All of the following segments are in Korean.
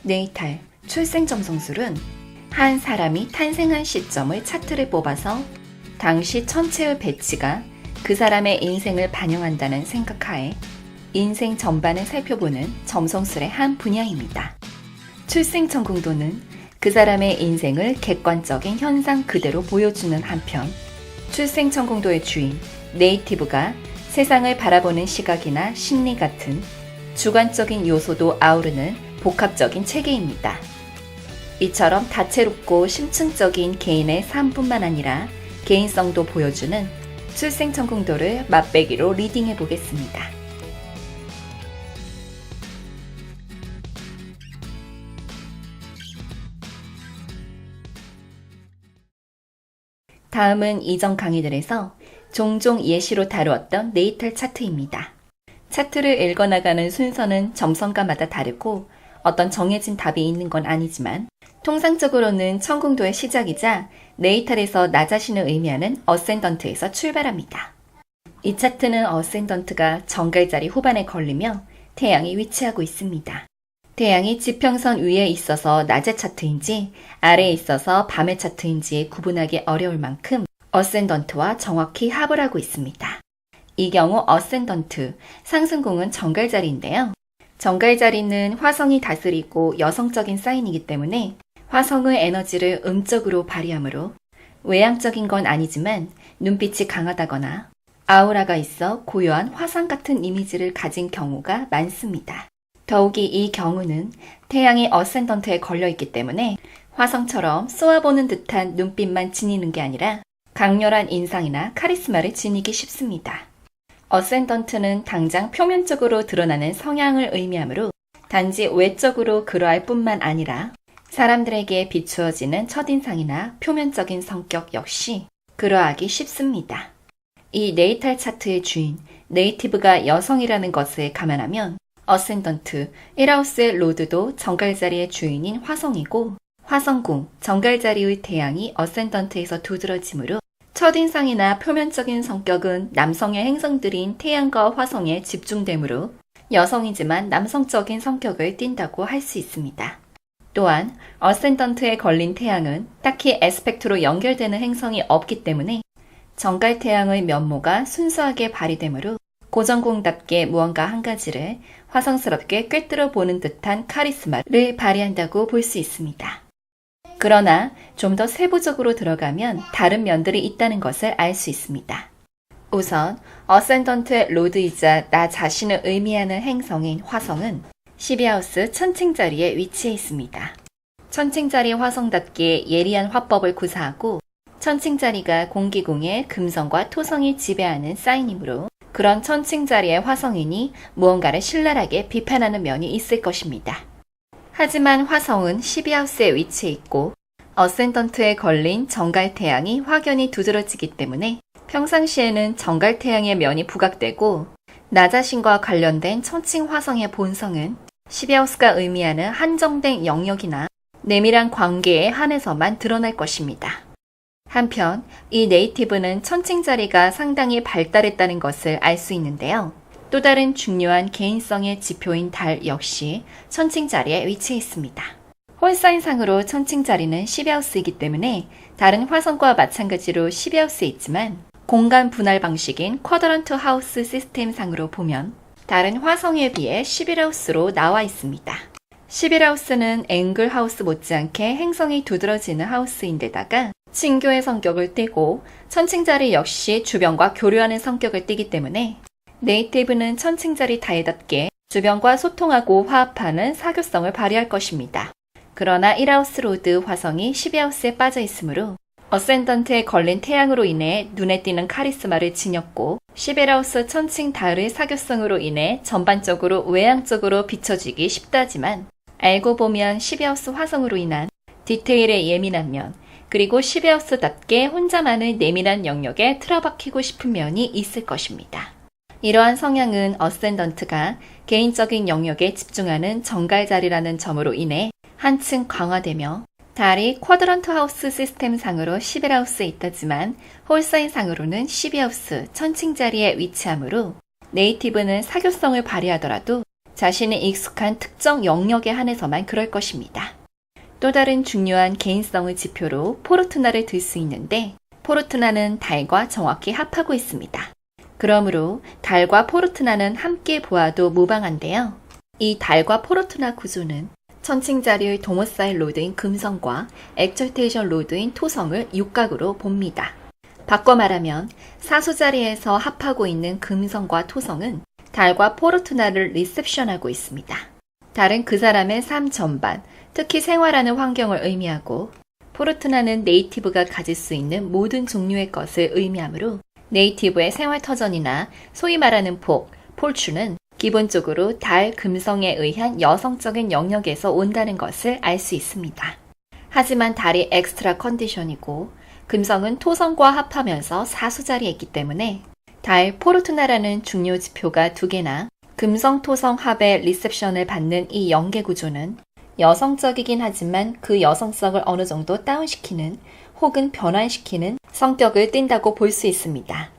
네이탈, 출생점성술은 한 사람이 탄생한 시점의 차트를 뽑아서 당시 천체의 배치가 그 사람의 인생을 반영한다는 생각하에 인생 전반을 살펴보는 점성술의 한 분야입니다. 출생천궁도는 그 사람의 인생을 객관적인 현상 그대로 보여주는 한편, 출생천궁도의 주인 네이티브가 세상을 바라보는 시각이나 심리 같은 주관적인 요소도 아우르는 복합적인 체계입니다. 이처럼 다채롭고 심층적인 개인의 삶뿐만 아니라 개인성도 보여주는 출생천궁도를 맛배기로 리딩해 보겠습니다. 다음은 이전 강의들에서 종종 예시로 다루었던 네이탈 차트입니다. 차트를 읽어나가는 순서는 점성가마다 다르고 어떤 정해진 답이 있는 건 아니지만 통상적으로는 천궁도의 시작이자 네이탈에서 나 자신을 의미하는 어센던트에서 출발합니다. 이 차트는 어센던트가 정갈자리 후반에 걸리며 태양이 위치하고 있습니다. 태양이 지평선 위에 있어서 낮의 차트인지 아래에 있어서 밤의 차트인지 구분하기 어려울 만큼 어센던트와 정확히 합을 하고 있습니다. 이 경우 어센던트, 상승궁은 정갈자리인데요. 정갈자리는 화성이 다스리고 여성적인 사인이기 때문에 화성의 에너지를 음적으로 발휘하므로 외향적인 건 아니지만 눈빛이 강하다거나 아우라가 있어 고요한 화상 같은 이미지를 가진 경우가 많습니다. 더욱이 이 경우는 태양이 어센던트에 걸려있기 때문에 화성처럼 쏘아보는 듯한 눈빛만 지니는 게 아니라 강렬한 인상이나 카리스마를 지니기 쉽습니다. 어센던트는 당장 표면적으로 드러나는 성향을 의미하므로 단지 외적으로 그러할 뿐만 아니라 사람들에게 비추어지는 첫인상이나 표면적인 성격 역시 그러하기 쉽습니다. 이 네이탈 차트의 주인, 네이티브가 여성이라는 것을 감안하면 어센던트, 1하우스의 로드도 정갈자리의 주인인 화성이고 화성궁, 정갈자리의 태양이 어센던트에서 두드러지므로 첫인상이나 표면적인 성격은 남성의 행성들인 태양과 화성에 집중되므로 여성이지만 남성적인 성격을 띈다고 할 수 있습니다. 또한 어센던트에 걸린 태양은 딱히 에스펙트로 연결되는 행성이 없기 때문에 정갈 태양의 면모가 순수하게 발휘되므로 고전공답게 무언가 한 가지를 화성스럽게 꿰뚫어 보는 듯한 카리스마를 발휘한다고 볼 수 있습니다. 그러나 좀 더 세부적으로 들어가면 다른 면들이 있다는 것을 알 수 있습니다. 우선 어센던트의 로드이자 나 자신을 의미하는 행성인 화성은 12하우스 천칭자리에 위치해 있습니다. 천칭자리 화성답게 예리한 화법을 구사하고 천칭자리가 공기궁의 금성과 토성이 지배하는 사인이므로 그런 천칭자리의 화성인이 무언가를 신랄하게 비판하는 면이 있을 것입니다. 하지만 화성은 12하우스에 위치해 있고 어센던트에 걸린 정갈태양이 확연히 두드러지기 때문에 평상시에는 정갈태양의 면이 부각되고 나 자신과 관련된 천칭 화성의 본성은 12하우스가 의미하는 한정된 영역이나 내밀한 관계에 한해서만 드러날 것입니다. 한편 이 네이티브는 천칭자리가 상당히 발달했다는 것을 알 수 있는데요. 또 다른 중요한 개인성의 지표인 달 역시 천칭자리에 위치해 있습니다. 홀사인상으로 천칭자리는 12하우스이기 때문에 다른 화성과 마찬가지로 12하우스에 있지만 공간 분할 방식인 쿼드런트 하우스 시스템상으로 보면 다른 화성에 비해 11하우스로 나와 있습니다. 11하우스는 앵글 하우스 못지않게 행성이 두드러지는 하우스인데다가 친교의 성격을 띠고 천칭자리 역시 주변과 교류하는 성격을 띠기 때문에 네이티브는 천칭자리 달답게 주변과 소통하고 화합하는 사교성을 발휘할 것입니다. 그러나 1하우스 로드 화성이 12하우스에 빠져 있으므로 어센던트에 걸린 태양으로 인해 눈에 띄는 카리스마를 지녔고 11하우스 천칭 달의 사교성으로 인해 전반적으로 외향적으로 비춰지기 쉽다지만 알고 보면 12하우스 화성으로 인한 디테일에 예민한 면 그리고 12하우스답게 혼자만의 내밀한 영역에 틀어박히고 싶은 면이 있을 것입니다. 이러한 성향은 어센던트가 개인적인 영역에 집중하는 정갈자리라는 점으로 인해 한층 강화되며 달이 쿼드런트 하우스 시스템 상으로 11하우스에 있다지만 홀사인 상으로는 12하우스 천칭자리에 위치하므로 네이티브는 사교성을 발휘하더라도 자신이 익숙한 특정 영역에 한해서만 그럴 것입니다. 또 다른 중요한 개인성의 지표로 포르투나를 들 수 있는데 포르투나는 달과 정확히 합하고 있습니다. 그러므로 달과 포르투나는 함께 보아도 무방한데요. 이 달과 포르투나 구조는 천칭자리의 도모사일 로드인 금성과 액절테이션 로드인 토성을 육각으로 봅니다. 바꿔 말하면 사수자리에서 합하고 있는 금성과 토성은 달과 포르투나를 리셉션하고 있습니다. 달은 그 사람의 삶 전반, 특히 생활하는 환경을 의미하고 포르투나는 네이티브가 가질 수 있는 모든 종류의 것을 의미하므로 네이티브의 생활터전이나 소위 말하는 폴추는 기본적으로 달, 금성에 의한 여성적인 영역에서 온다는 것을 알 수 있습니다. 하지만 달이 엑스트라 컨디션이고 금성은 토성과 합하면서 사수자리에 있기 때문에 달, 포르투나라는 중요 지표가 두 개나 금성, 토성 합의 리셉션을 받는 이 연계 구조는 여성적이긴 하지만 그 여성성을 어느 정도 다운시키는 혹은 변환시키는 성격을 띈다고 볼 수 있습니다.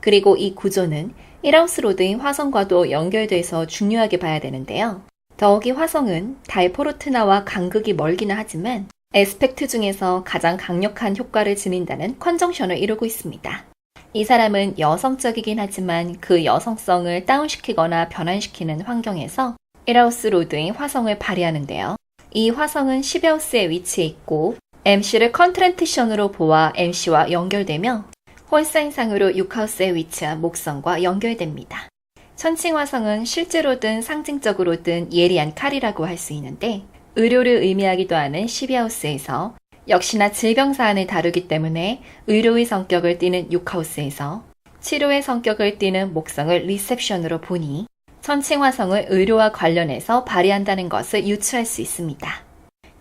그리고 이 구조는 1하우스 로드인 화성과도 연결돼서 중요하게 봐야 되는데요. 더욱이 화성은 달 포르투나와 간극이 멀기는 하지만 에스펙트 중에서 가장 강력한 효과를 지닌다는 컨정션을 이루고 있습니다. 이 사람은 여성적이긴 하지만 그 여성성을 다운시키거나 변환시키는 환경에서 1하우스 로드인 화성을 발휘하는데요. 이 화성은 10하우스에 위치해 있고 MC를 컨트랜티션으로 보아 MC와 연결되며 홀사인상으로 6하우스에 위치한 목성과 연결됩니다. 천칭화성은 실제로든 상징적으로든 예리한 칼이라고 할 수 있는데 의료를 의미하기도 하는 12하우스에서 역시나 질병 사안을 다루기 때문에 의료의 성격을 띠는 6하우스에서 치료의 성격을 띠는 목성을 리셉션으로 보니 천칭화성을 의료와 관련해서 발휘한다는 것을 유추할 수 있습니다.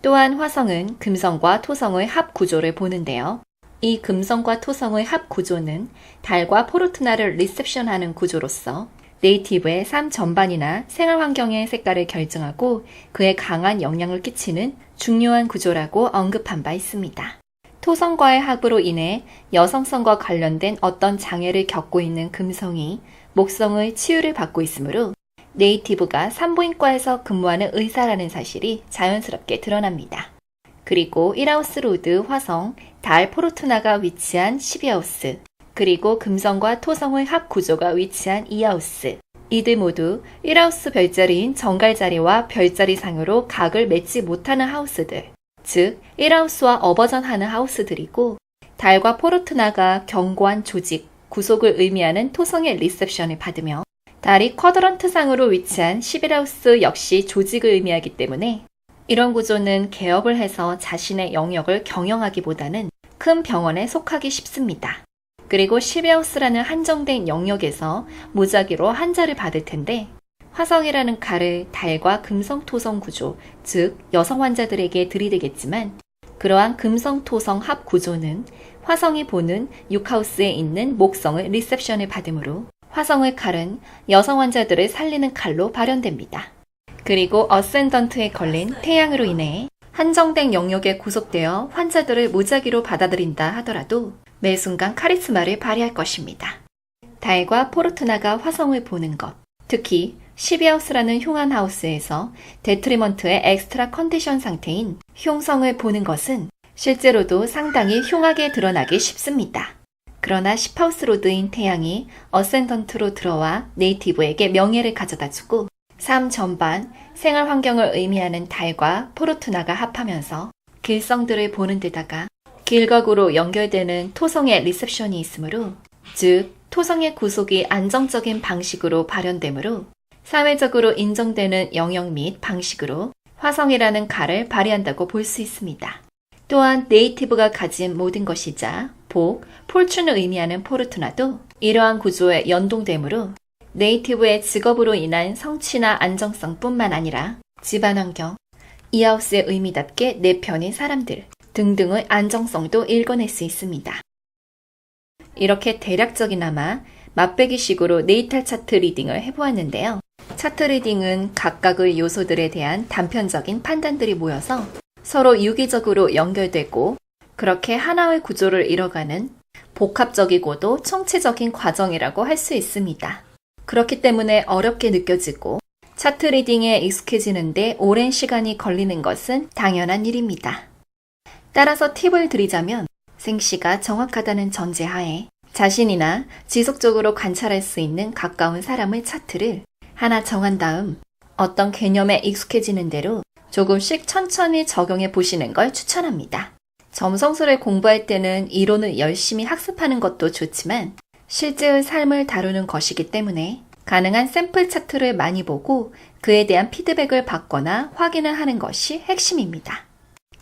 또한 화성은 금성과 토성의 합 구조를 보는데요. 이 금성과 토성의 합 구조는 달과 포르투나를 리셉션하는 구조로서 네이티브의 삶 전반이나 생활 환경의 색깔을 결정하고 그에 강한 영향을 끼치는 중요한 구조라고 언급한 바 있습니다. 토성과의 합으로 인해 여성성과 관련된 어떤 장애를 겪고 있는 금성이 목성의 치유를 받고 있으므로 네이티브가 산부인과에서 근무하는 의사라는 사실이 자연스럽게 드러납니다. 그리고 1하우스 로드 화성, 달 포르투나가 위치한 12하우스, 그리고 금성과 토성의 합 구조가 위치한 2하우스. 이들 모두 1하우스 별자리인 정갈자리와 별자리상으로 각을 맺지 못하는 하우스들, 즉 1하우스와 어버전하는 하우스들이고 달과 포르투나가 견고한 조직, 구속을 의미하는 토성의 리셉션을 받으며 달이 쿼드런트상으로 위치한 11하우스 역시 조직을 의미하기 때문에 이런 구조는 개업을 해서 자신의 영역을 경영하기보다는 큰 병원에 속하기 쉽습니다. 그리고 12하우스라는 한정된 영역에서 무작위로 한자를 받을 텐데 화성이라는 칼을 달과 금성토성 구조, 즉 여성 환자들에게 들이대겠지만 그러한 금성토성 합 구조는 화성이 보는 6하우스에 있는 목성의 리셉션을 받으므로 화성의 칼은 여성 환자들을 살리는 칼로 발현됩니다. 그리고 어센던트에 걸린 태양으로 인해 한정된 영역에 구속되어 환자들을 무작위로 받아들인다 하더라도 매 순간 카리스마를 발휘할 것입니다. 달과 포르투나가 화성을 보는 것, 특히 12하우스라는 흉한 하우스에서 데트리먼트의 엑스트라 컨디션 상태인 흉성을 보는 것은 실제로도 상당히 흉하게 드러나기 쉽습니다. 그러나 10하우스 로드인 태양이 어센던트로 들어와 네이티브에게 명예를 가져다주고 삶 전반, 생활 환경을 의미하는 달과 포르투나가 합하면서 길성들을 보는 데다가 길각으로 연결되는 토성의 리셉션이 있으므로, 즉 토성의 구속이 안정적인 방식으로 발현되므로 사회적으로 인정되는 영역 및 방식으로 화성이라는 칼을 발휘한다고 볼 수 있습니다. 또한 네이티브가 가진 모든 것이자 폴춘을 의미하는 포르투나도 이러한 구조에 연동되므로 네이티브의 직업으로 인한 성취나 안정성뿐만 아니라 집안환경, 이하우스의 의미답게 내 편인 사람들 등등의 안정성도 읽어낼 수 있습니다. 이렇게 대략적이나마 맛배기식으로 네이탈 차트 리딩을 해보았는데요. 차트 리딩은 각각의 요소들에 대한 단편적인 판단들이 모여서 서로 유기적으로 연결되고 그렇게 하나의 구조를 이뤄가는 복합적이고도 총체적인 과정이라고 할 수 있습니다. 그렇기 때문에 어렵게 느껴지고 차트 리딩에 익숙해지는데 오랜 시간이 걸리는 것은 당연한 일입니다. 따라서 팁을 드리자면 생시가 정확하다는 전제하에 자신이나 지속적으로 관찰할 수 있는 가까운 사람의 차트를 하나 정한 다음 어떤 개념에 익숙해지는 대로 조금씩 천천히 적용해 보시는 걸 추천합니다. 점성술을 공부할 때는 이론을 열심히 학습하는 것도 좋지만 실제의 삶을 다루는 것이기 때문에 가능한 샘플 차트를 많이 보고 그에 대한 피드백을 받거나 확인을 하는 것이 핵심입니다.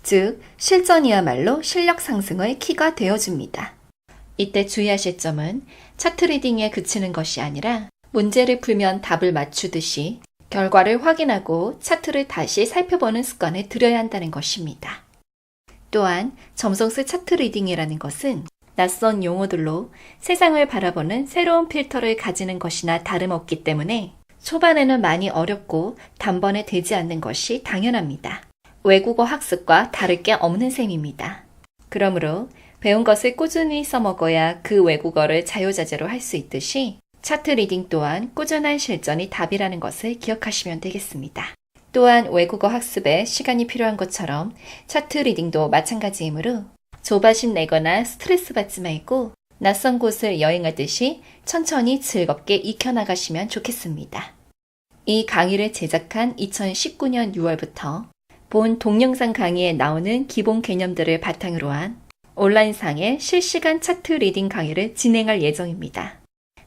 즉, 실전이야말로 실력 상승의 키가 되어줍니다. 이때 주의하실 점은 차트 리딩에 그치는 것이 아니라 문제를 풀면 답을 맞추듯이 결과를 확인하고 차트를 다시 살펴보는 습관을 들여야 한다는 것입니다. 또한 점성술 차트 리딩이라는 것은 낯선 용어들로 세상을 바라보는 새로운 필터를 가지는 것이나 다름없기 때문에 초반에는 많이 어렵고 단번에 되지 않는 것이 당연합니다. 외국어 학습과 다를 게 없는 셈입니다. 그러므로 배운 것을 꾸준히 써먹어야 그 외국어를 자유자재로 할 수 있듯이 차트 리딩 또한 꾸준한 실전이 답이라는 것을 기억하시면 되겠습니다. 또한 외국어 학습에 시간이 필요한 것처럼 차트 리딩도 마찬가지이므로 조바심 내거나 스트레스 받지 말고 낯선 곳을 여행하듯이 천천히 즐겁게 익혀나가시면 좋겠습니다. 이 강의를 제작한 2019년 6월부터 본 동영상 강의에 나오는 기본 개념들을 바탕으로 한 온라인상의 실시간 차트 리딩 강의를 진행할 예정입니다.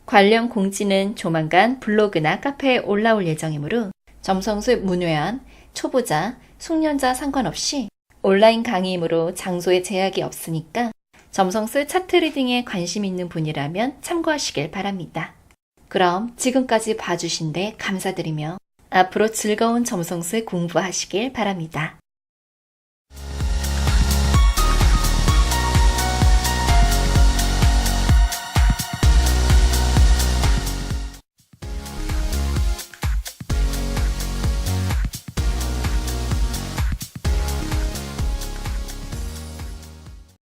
관련 공지는 조만간 블로그나 카페에 올라올 예정이므로 점성술 문외한, 초보자, 숙련자 상관없이 온라인 강의이므로 장소에 제약이 없으니까 점성술 차트 리딩에 관심 있는 분이라면 참고하시길 바랍니다. 그럼 지금까지 봐주신 데 감사드리며 앞으로 즐거운 점성술 공부하시길 바랍니다.